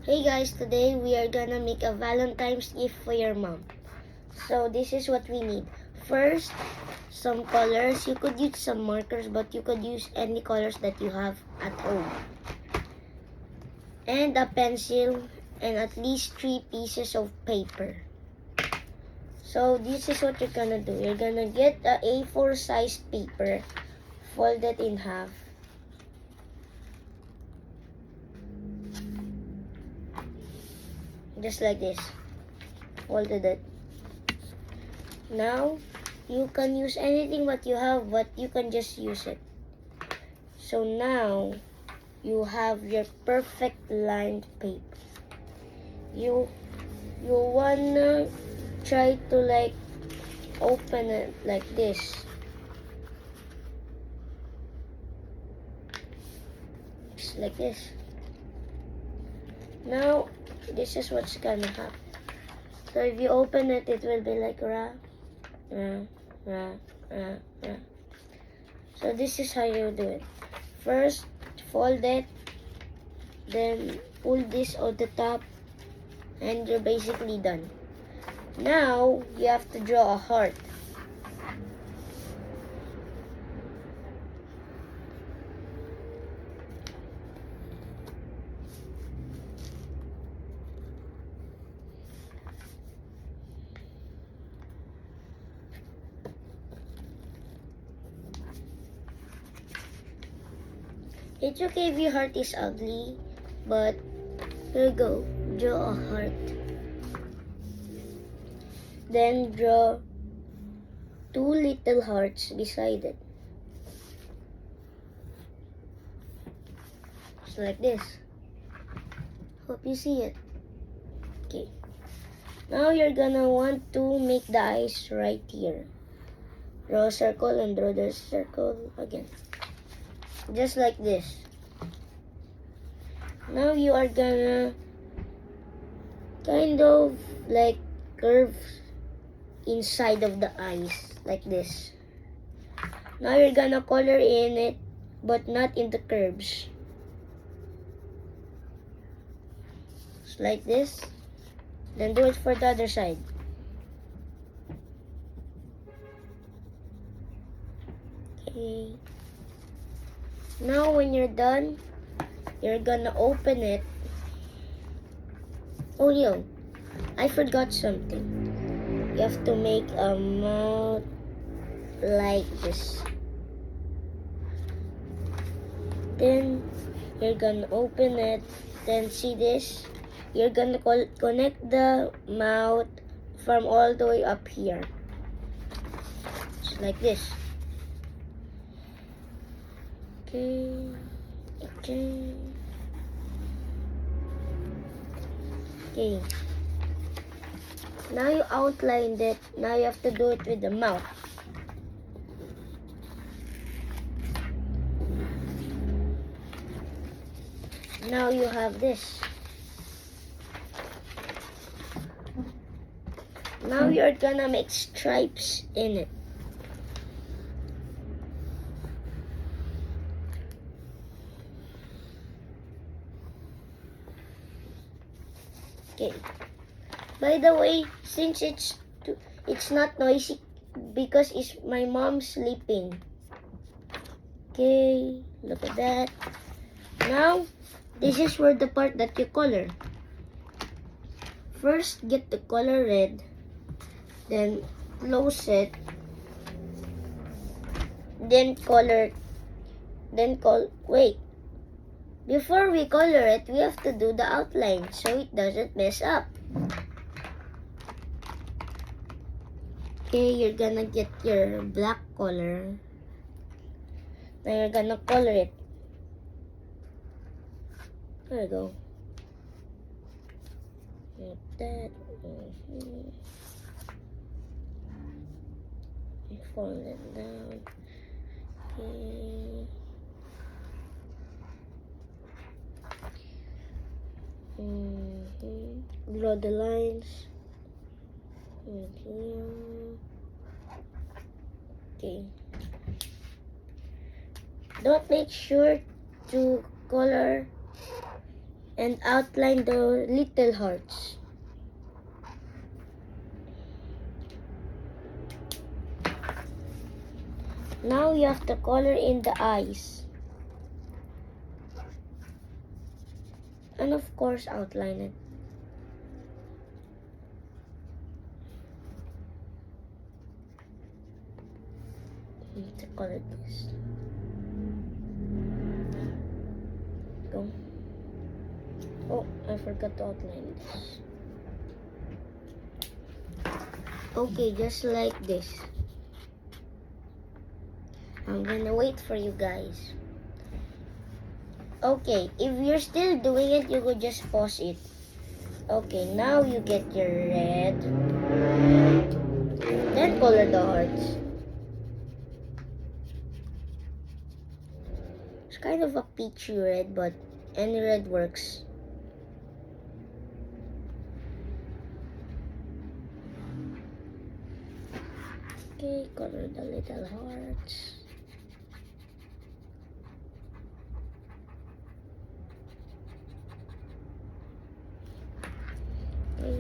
Hey guys, today we are gonna make a Valentine's gift for your mom. So this is what we need. First, some colors. You could use some markers, but you could use any colors that you have at home. And a pencil and at least 3 pieces of paper. So this is what you're gonna do. You're gonna get a A4 sized paper, fold it in half. Just like this. Folded it. Now, you can use anything what you have, but you can just use it. So now, you have your perfect lined paper. You wanna try to like open it like this. Just like this. Now, this is what's gonna happen. So if you open it, it will be like ra. So this is how you do it. First, fold it, then pull this on the top, and you're basically done. Now, you have to draw a heart. It's okay if your heart is ugly, but here you go. Draw a heart. Then draw 2 little hearts beside it. Just like this. Hope you see it. Okay. Now you're gonna want to make the eyes right here. Draw a circle and draw the circle again. Just like this. Now you are gonna kind of like curve inside of the eyes like this. Now you're gonna color in it, but not in the curves. Just like this. Then do it for the other side. Okay. Now when you're done, you're gonna open it. Oh yo, I forgot something. You have to make a mouth like this. Then you're gonna open it. Then see this? You're gonna connect the mouth from all the way up here. Just like this. Okay. Now you outlined it. Now you have to do it with the mouth. Now you have this. Now you're gonna make stripes in it. Okay. By the way, since it's not noisy because it's my mom sleeping. Okay, look at that. Now, this is where the part that you color. First, get the color red, then close it, wait. Before we color it, we have to do the outline so it doesn't mess up. Okay, you're gonna get your black color. Now you're gonna color it. There you go. Like that. Fold it down. Okay. Draw the lines. Okay. Don't make sure to color and outline the little hearts. Now you have to color in the eyes. And of course, outline it. You need to color this. Go. Oh, I forgot to outline this. Okay, just like this. I'm gonna wait for you guys. Okay, if you're still doing it, you could just pause it. Okay, now you get your red. Then color the hearts. It's kind of a peachy red, but any red works. Okay, color the little hearts. Okay.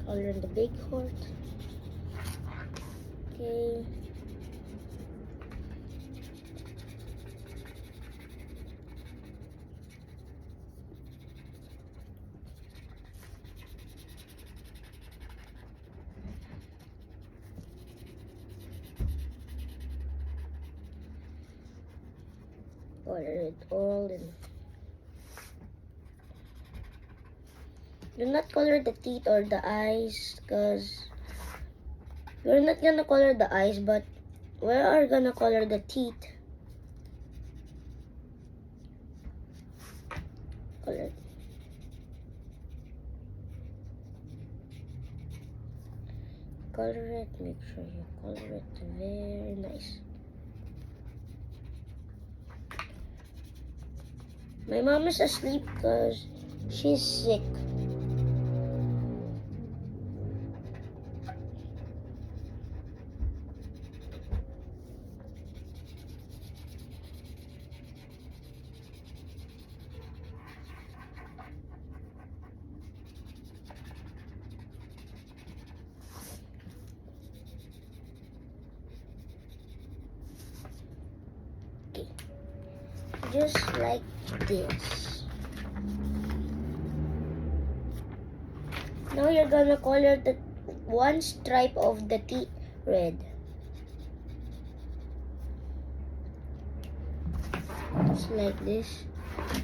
Color the big heart. Okay. Color it all in. Do not color the teeth or the eyes, because we're not gonna color the eyes, but we are gonna color the teeth. Color. Color it, make sure you color it very nice. My mom is asleep because she's sick. Okay. Just like this. Now you're gonna color the one stripe of the teeth red. Just like this.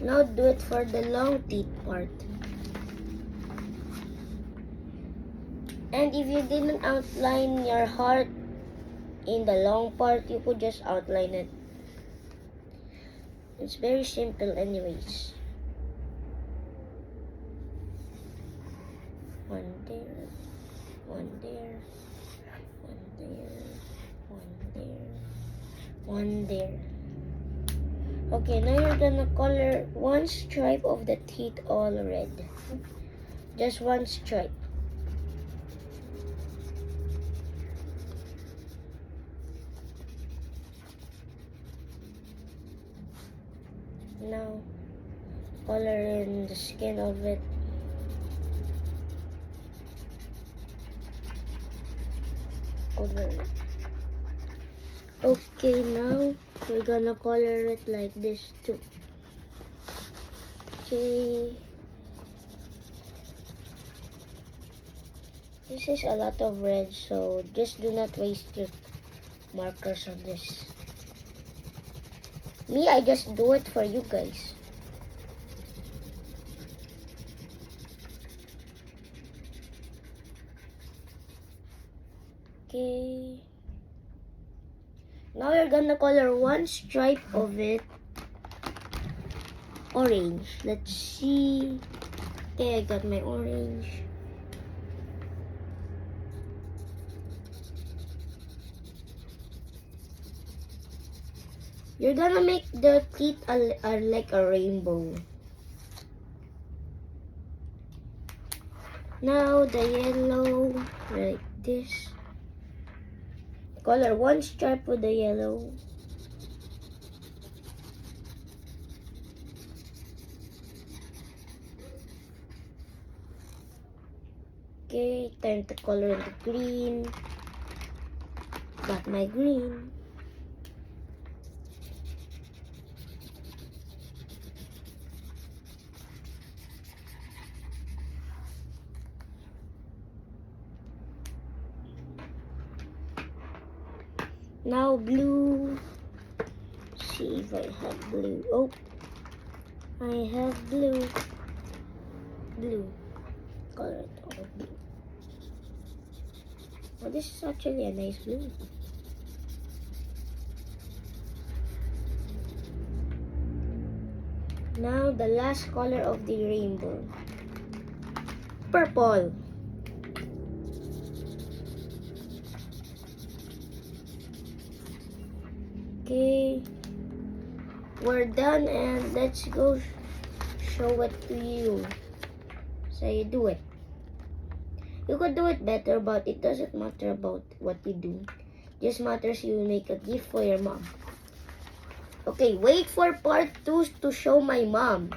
Now do it for the long teeth part. And if you didn't outline your heart in the long part, you could just outline it. It's very simple anyways. One there, one there, one there, one there, one there. Okay, now you're gonna color one stripe of the teeth all red. Just one stripe. Now, color in the skin of it. Color it. Okay, now we're gonna color it like this too. Okay. This is a lot of red, so just do not waste your markers on this. Me, I just do it for you guys. Okay. Now you're gonna color one stripe of it orange. Let's see. Okay, I got my orange. You're gonna make the teeth like a rainbow. Now the yellow, like this. Color one stripe with the yellow. Okay, time to color the green. Got my green. Now blue. See if I have blue. Oh, I have blue. Blue. Color it all blue. Oh, this is actually a nice blue. Now the last color of the rainbow. Purple. Okay. We're done and let's go show it to you. So you do it. You could do it better, but it doesn't matter about what you do. Just matters you make a gift for your mom. Okay, wait for part 2 to show my mom.